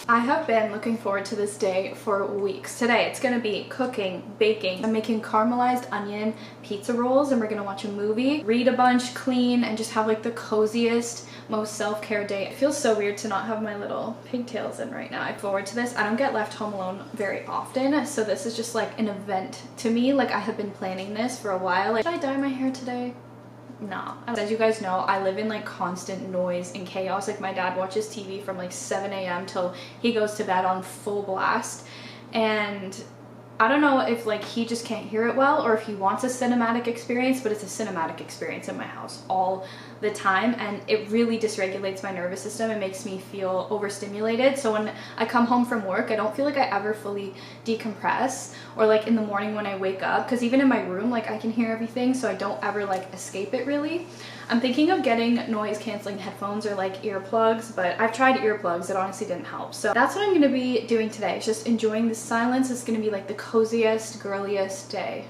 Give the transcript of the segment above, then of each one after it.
I have been looking forward to this day for weeks. Today it's gonna be cooking, baking. I'm making caramelized onion pizza rolls and we're gonna watch a movie, read a bunch, clean, and just have like the coziest, most self-care day. It feels so weird to not have my little pigtails in right now. I look forward to this. I don't get left home alone very often, so this is just like an event to me. Like I have been planning this for a while. Like, should I dye my hair today? No. As you guys know, I live in like constant noise and chaos. Like my dad watches TV from like 7 a.m. till he goes to bed on full blast, and I don't know if like he just can't hear it well or if he wants a cinematic experience, but it's a cinematic experience in my house all the time, and it really dysregulates my nervous system. It makes me feel overstimulated. So when I come home from work, I don't feel like I ever fully decompress, or like in the morning when I wake up, because even in my room, like I can hear everything, so I don't ever like escape it really. I'm thinking of getting noise canceling headphones or like earplugs, but I've tried earplugs. It honestly didn't help. So that's what I'm going to be doing today. It's just enjoying the silence. It's going to be like the coziest, girliest day.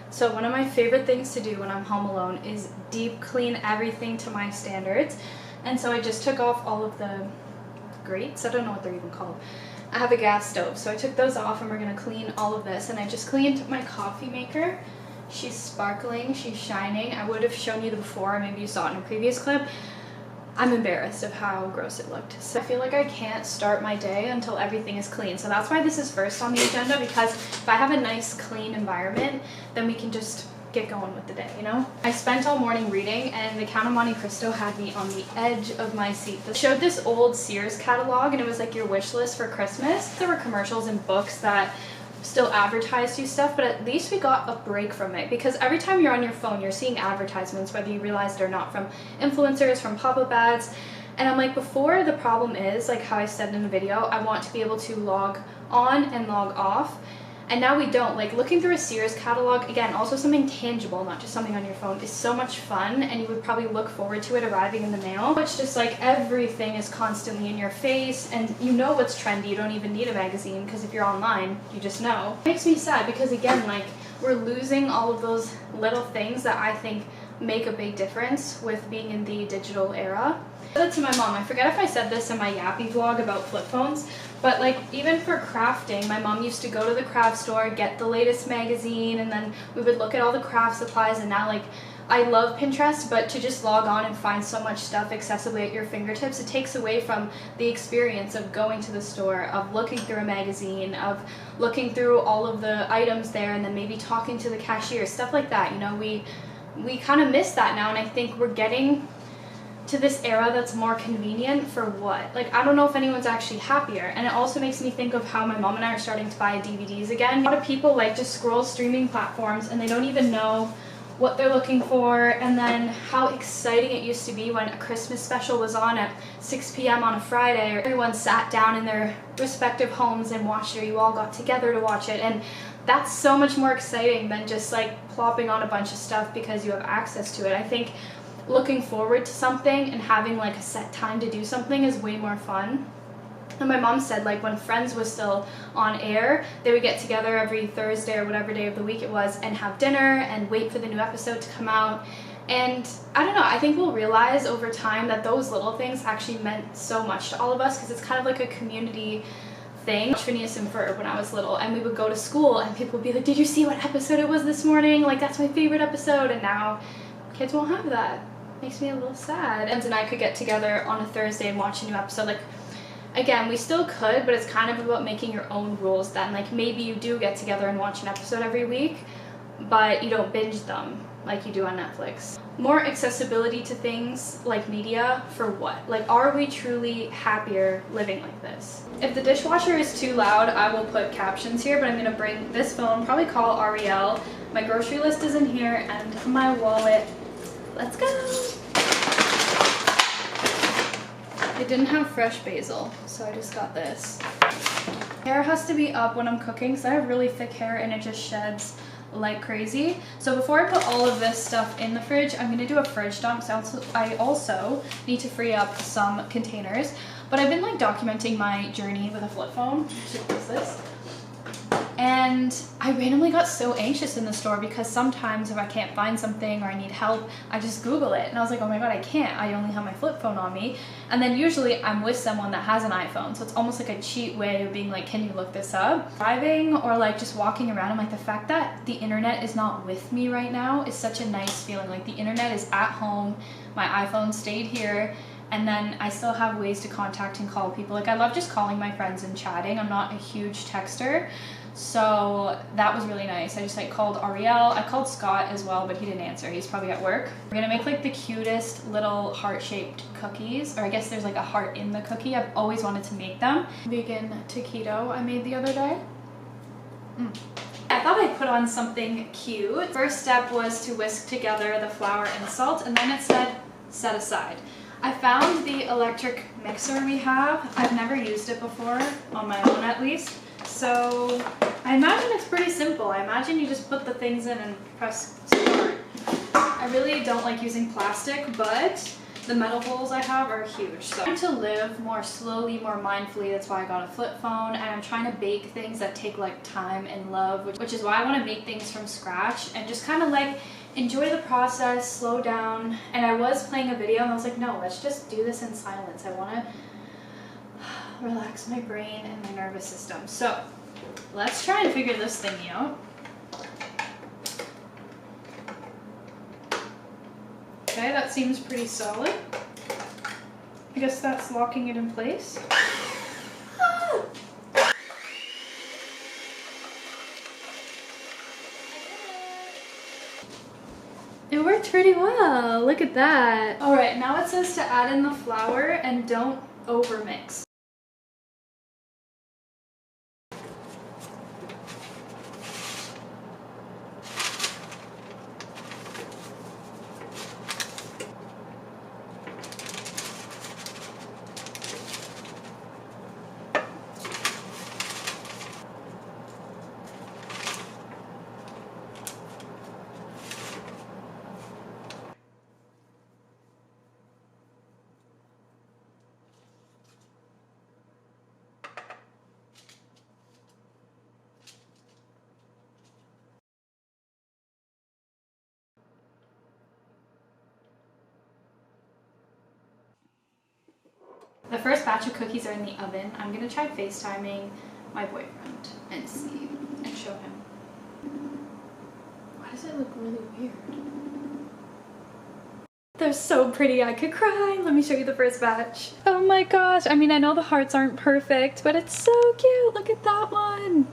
So one of my favorite things to do when I'm home alone is deep clean everything to my standards. And so I just took off all of the grates. I don't know what they're even called. I have a gas stove, so I took those off and we're gonna clean all of this. And I just cleaned my coffee maker. She's sparkling, she's shining. I would have shown you the before, maybe you saw it in a previous clip. I'm embarrassed of how gross it looked. So I feel like I can't start my day until everything is clean. So that's why this is first on the agenda, because if I have a nice clean environment, then we can just get going with the day, you know? I spent all morning reading, and the Count of Monte Cristo had me on the edge of my seat. It showed this old Sears catalog, and it was like your wish list for Christmas. There were commercials and books that still advertised you stuff, but at least we got a break from it, because every time you're on your phone, you're seeing advertisements, whether you realize they're not from influencers, from pop-up ads. And I'm like, before, the problem is, like how I said in the video, I want to be able to log on and log off. And now we don't. Like looking through a Sears catalog, again, also something tangible, not just something on your phone, is so much fun, and you would probably look forward to it arriving in the mail. It's just like everything is constantly in your face, and you know what's trendy. You don't even need a magazine, because if you're online, you just know. It makes me sad because, again, like we're losing all of those little things that I think make a big difference with being in the digital era. I said to my mom, I forget if I said this in my Yappy vlog about flip phones, but like even for crafting, my mom used to go to the craft store, get the latest magazine, and then we would look at all the craft supplies. And now, like, I love Pinterest, but to just log on and find so much stuff accessibly at your fingertips, it takes away from the experience of going to the store, of looking through a magazine, of looking through all of the items there, and then maybe talking to the cashier, stuff like that. You know, we kind of miss that now, and I think we're getting to this era that's more convenient for what? Like, I don't know if anyone's actually happier. And it also makes me think of how my mom and I are starting to buy DVDs again. A lot of people like just scroll streaming platforms and they don't even know what they're looking for, and then how exciting it used to be when a Christmas special was on at 6 p.m. on a Friday, or everyone sat down in their respective homes and watched it, or you all got together to watch it. And that's so much more exciting than just like plopping on a bunch of stuff because you have access to it. I think looking forward to something and having like a set time to do something is way more fun. And my mom said, like, when Friends was still on air, they would get together every Thursday or whatever day of the week it was and have dinner and wait for the new episode to come out. And I don't know, I think we'll realize over time that those little things actually meant so much to all of us, because it's kind of like a community thing. Phineas and Ferb when I was little, and we would go to school and people would be like, did you see what episode it was this morning? Like, that's my favorite episode. And now kids won't have that. Makes me a little sad. And I could get together on a Thursday and watch a new episode. Like, again, we still could, but it's kind of about making your own rules then. Like, maybe you do get together and watch an episode every week, but you don't binge them like you do on Netflix. More accessibility to things like media for what? Like, are we truly happier living like this? If the dishwasher is too loud, I will put captions here, but I'm gonna bring this phone, probably call Ariel. My grocery list is in here, and my wallet. Let's go. I didn't have fresh basil, so I just got this. Hair has to be up when I'm cooking, because I have really thick hair and it just sheds like crazy. So before I put all of this stuff in the fridge, I'm gonna do a fridge dump. So I also need to free up some containers. But I've been like documenting my journey with a flip phone. What is this? And I randomly got so anxious in the store because sometimes if I can't find something or I need help, I just Google it. And I was like, oh my god, I can't. I only have my flip phone on me. And then usually I'm with someone that has an iPhone. So it's almost like a cheat way of being like, can you look this up? Driving or like just walking around, I'm like, the fact that the internet is not with me right now is such a nice feeling. Like the internet is at home, my iPhone stayed here, and then I still have ways to contact and call people. Like I love just calling my friends and chatting. I'm not a huge texter. So that was really nice. I just like called Ariel. I called Scott as well, but he didn't answer. He's probably at work. We're gonna make like the cutest little heart-shaped cookies, or I guess there's like a heart in the cookie. I've always wanted to make them. Vegan taquito I made the other day. I thought I'd put on something cute. First step was to whisk together the flour and salt, and then it said set aside. I found the electric mixer we have. I've never used it before, on my own at least. So I imagine it's pretty simple. I imagine you just put the things in and press start. I really don't like using plastic, but the metal bowls I have are huge. So I'm trying to live more slowly, more mindfully. That's why I got a flip phone, and I'm trying to bake things that take like time and love, which is why I want to make things from scratch and just kind of like enjoy the process, slow down. And I was playing a video and I was like, no, let's just do this in silence. I want to relax my brain and my nervous system. So let's try and figure this thing out. Okay, that seems pretty solid. I guess that's locking it in place. It worked pretty well. Look at that. All right, now it says to add in the flour and don't overmix. The first batch of cookies are in the oven. I'm gonna try FaceTiming my boyfriend and see and show him. Why does it look really weird? They're so pretty, I could cry. Let me show you the first batch. Oh my gosh, I mean, I know the hearts aren't perfect, but it's so cute. Look at that one.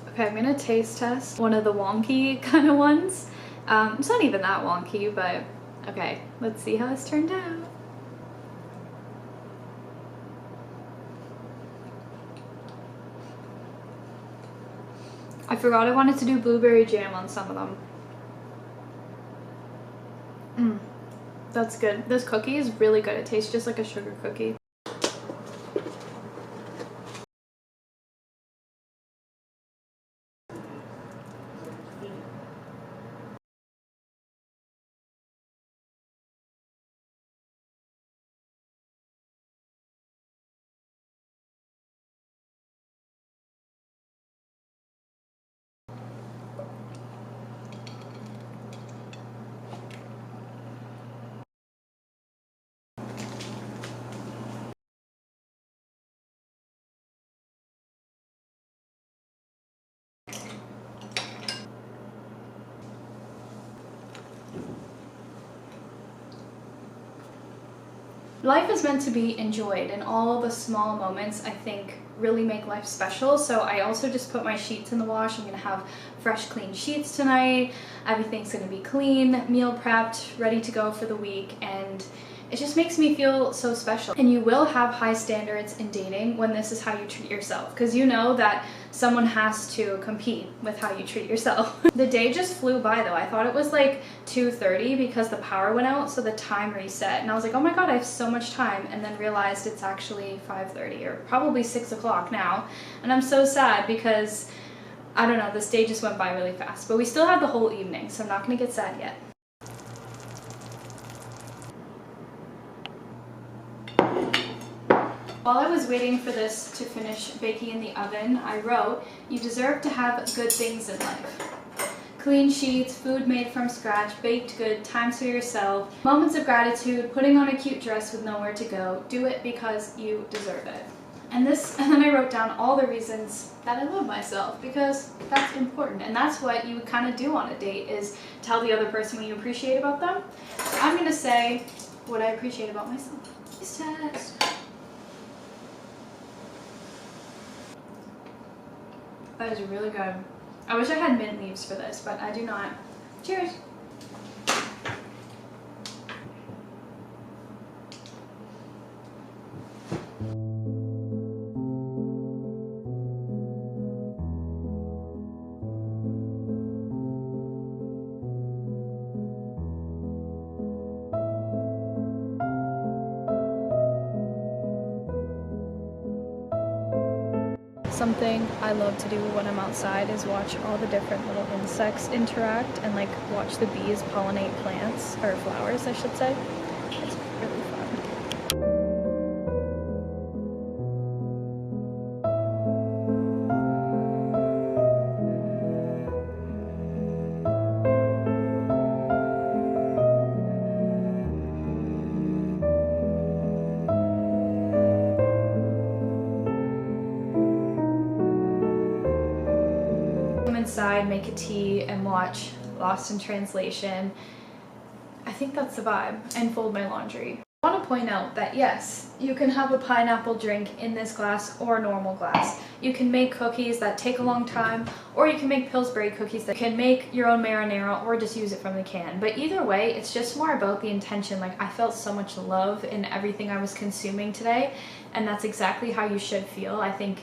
Okay, I'm gonna taste test one of the wonky kind of ones. It's not even that wonky, but okay, let's see how this turned out. I forgot I wanted to do blueberry jam on some of them. That's good. This cookie is really good. It tastes just like a sugar cookie. Life is meant to be enjoyed, and all the small moments, I think, really make life special. So I also just put my sheets in the wash. I'm gonna have fresh, clean sheets tonight. Everything's gonna be clean, meal prepped, ready to go for the week, and it just makes me feel so special. And you will have high standards in dating when this is how you treat yourself, because you know that someone has to compete with how you treat yourself. The day just flew by though. I thought it was like 2:30 because the power went out, so the time reset, and I was like, oh my god, I have so much time, and then realized it's actually 5:30 or probably 6 o'clock now, and I'm so sad because I don't know, this day just went by really fast. But we still have the whole evening, so I'm not gonna get sad yet. While I was waiting for this to finish baking in the oven, I wrote, "You deserve to have good things in life. Clean sheets, food made from scratch, baked good, times for yourself, moments of gratitude, putting on a cute dress with nowhere to go. Do it because you deserve it." And then I wrote down all the reasons that I love myself, because that's important. And that's what you kind of do on a date, is tell the other person what you appreciate about them. So I'm going to say what I appreciate about myself. Taste test. That is really good. I wish I had mint leaves for this, but I do not. Cheers. Something I love to do when I'm outside is watch all the different little insects interact and like watch the bees pollinate plants, or flowers I should say. It's really fun. Inside, make a tea, and watch Lost in Translation. I think that's the vibe. And fold my laundry. I want to point out that yes, you can have a pineapple drink in this glass or a normal glass. You can make cookies that take a long time, or you can make Pillsbury cookies that can make your own marinara, or just use it from the can. But either way, it's just more about the intention. Like, I felt so much love in everything I was consuming today, and that's exactly how you should feel. I think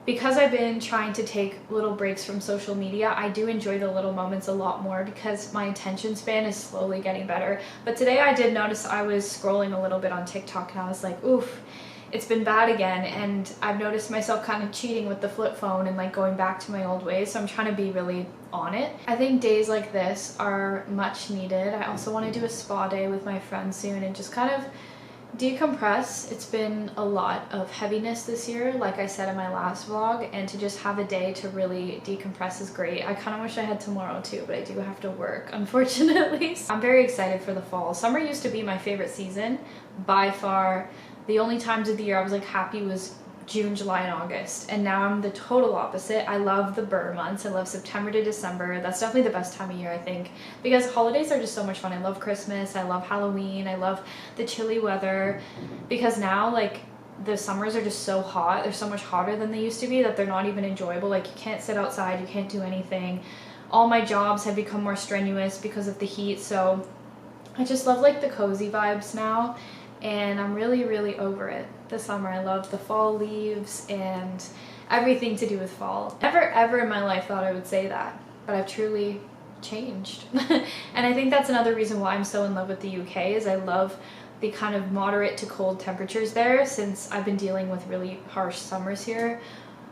because I've been trying to take little breaks from social media, I do enjoy the little moments a lot more because my attention span is slowly getting better. But today I did notice I was scrolling a little bit on TikTok, and I was like, oof, it's been bad again. And I've noticed myself kind of cheating with the flip phone and like going back to my old ways. So I'm trying to be really on it. I think days like this are much needed. I also want to do a spa day with my friends soon and just kind of decompress. It's been a lot of heaviness this year, like I said in my last vlog, and to just have a day to really decompress is great. I kind of wish I had tomorrow too, but I do have to work, unfortunately. I'm very excited for the fall. Summer used to be my favorite season by far. The only times of the year I was like happy was June, July, and August, and now I'm the total opposite. I love the burr months. I love September to December. That's definitely the best time of year, I think, because holidays are just so much fun. I love Christmas, I love Halloween, I love the chilly weather, because now like the summers are just so hot. They're so much hotter than they used to be that they're not even enjoyable. Like, you can't sit outside, you can't do anything. All my jobs have become more strenuous because of the heat, so I just love like the cozy vibes now, and I'm really, really over it. The summer, I love the fall leaves and everything to do with fall. Never ever in my life thought I would say that, but I've truly changed. And I think that's another reason why I'm so in love with the UK, is I love the kind of moderate to cold temperatures there, since I've been dealing with really harsh summers here.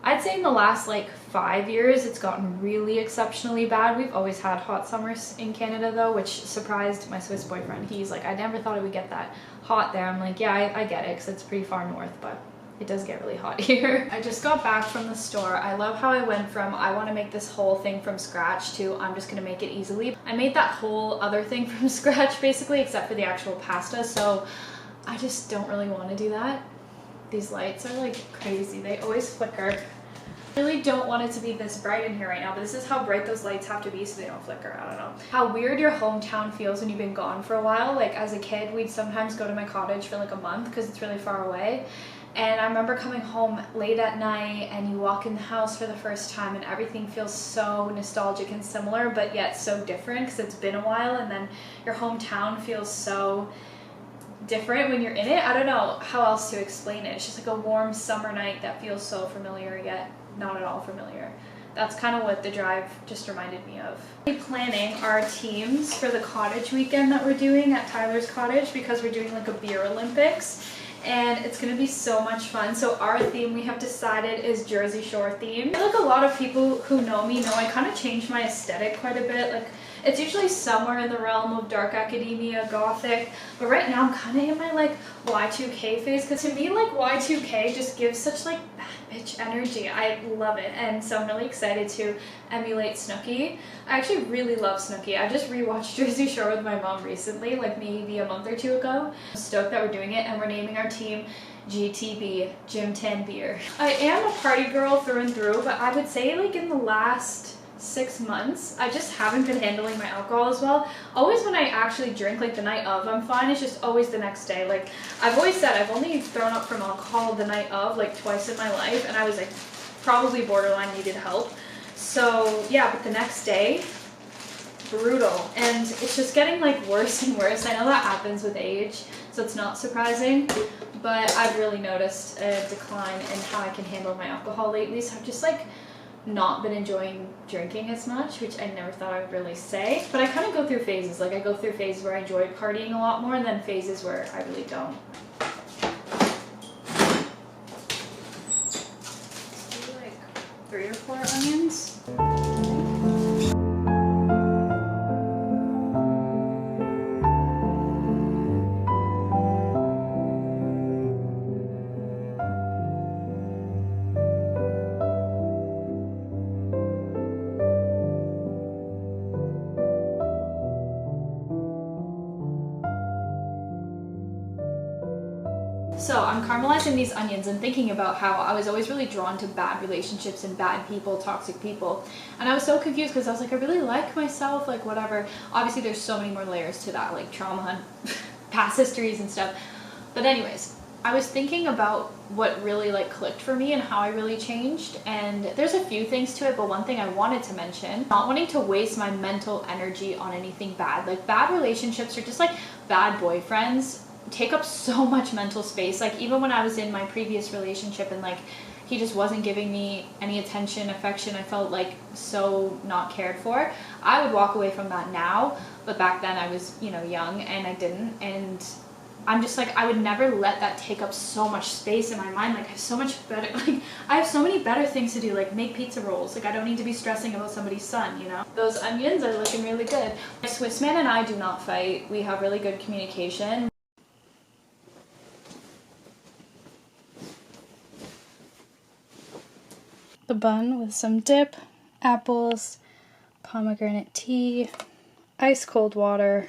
I'd say in the last like 5 years it's gotten really exceptionally bad. We've always had hot summers in Canada though, which surprised my Swiss boyfriend. He's like, I never thought it would get that hot there. I'm like, yeah, I get it, because it's pretty far north, but it does get really hot here. I just got back from the store. I love how I went from I want to make this whole thing from scratch to I'm just gonna make it easily. I made that whole other thing from scratch basically, except for the actual pasta, so I just don't really want to do that. These lights are like crazy. They always flicker. I really don't want it to be this bright in here right now, but this is how bright those lights have to be so they don't flicker. I don't know. How weird your hometown feels when you've been gone for a while. Like as a kid, we'd sometimes go to my cottage for like a month because it's really far away. And I remember coming home late at night and you walk in the house for the first time and everything feels so nostalgic and similar, but yet so different because it's been a while, and then your hometown feels so different when you're in it. I don't know how else to explain it. It's just like a warm summer night that feels so familiar yet not at all familiar. That's kind of what the drive just reminded me of. We're planning our teams for the cottage weekend that we're doing at Tyler's cottage, because we're doing like a beer Olympics, and it's gonna be so much fun. So our theme we have decided is Jersey Shore themed. I feel like a lot of people who know me know I kind of changed my aesthetic quite a bit. Like It's usually somewhere in the realm of dark academia, gothic, but right now I'm kind of in my like Y2K phase, because to me like Y2K just gives such like bad bitch energy. I love it, and so I'm really excited to emulate Snooki. I actually really love Snooki. I just rewatched Jersey Shore with my mom recently, like maybe a month or two ago. I'm stoked that we're doing it, and we're naming our team GTB, Gym Tan Beer. I am a party girl through and through, but I would say like in the last 6 months, I just haven't been handling my alcohol as well. Always when I actually drink, like the night of, I'm fine. It's just always the next day. Like I've always said, I've only thrown up from alcohol the night of like twice in my life, and I was like probably borderline needed help. So yeah, but the next day, brutal, and it's just getting like worse and worse. I know that happens with age, so it's not surprising, but I've really noticed a decline in how I can handle my alcohol lately. So I've just like not been enjoying drinking as much, which I never thought I would really say, but I kind of go through phases. Like I go through phases where I enjoy partying a lot more, and then phases where I really don't. So like 3 or 4 onions. So I'm caramelizing these onions and thinking about how I was always really drawn to bad relationships and bad people, toxic people. And I was so confused because I was like, I really like myself, like whatever. Obviously there's so many more layers to that, like trauma and past histories and stuff. But anyways, I was thinking about what really like clicked for me and how I really changed. And there's a few things to it, but one thing I wanted to mention, not wanting to waste my mental energy on anything bad. Like bad relationships are just like bad boyfriends take up so much mental space. Like even when I was in my previous relationship and like he just wasn't giving me any attention, affection, I felt like so not cared for, I would walk away from that now. But back then I was, you know, young and I didn't, and I'm just like, I would never let that take up so much space in my mind. Like I have so much better, like I have so many better things to do, like make pizza rolls. Like I don't need to be stressing about somebody's son, you know? Those onions are looking really good. My Swiss man and I do not fight. We have really good communication. The bun with some dip, apples, pomegranate tea, ice cold water.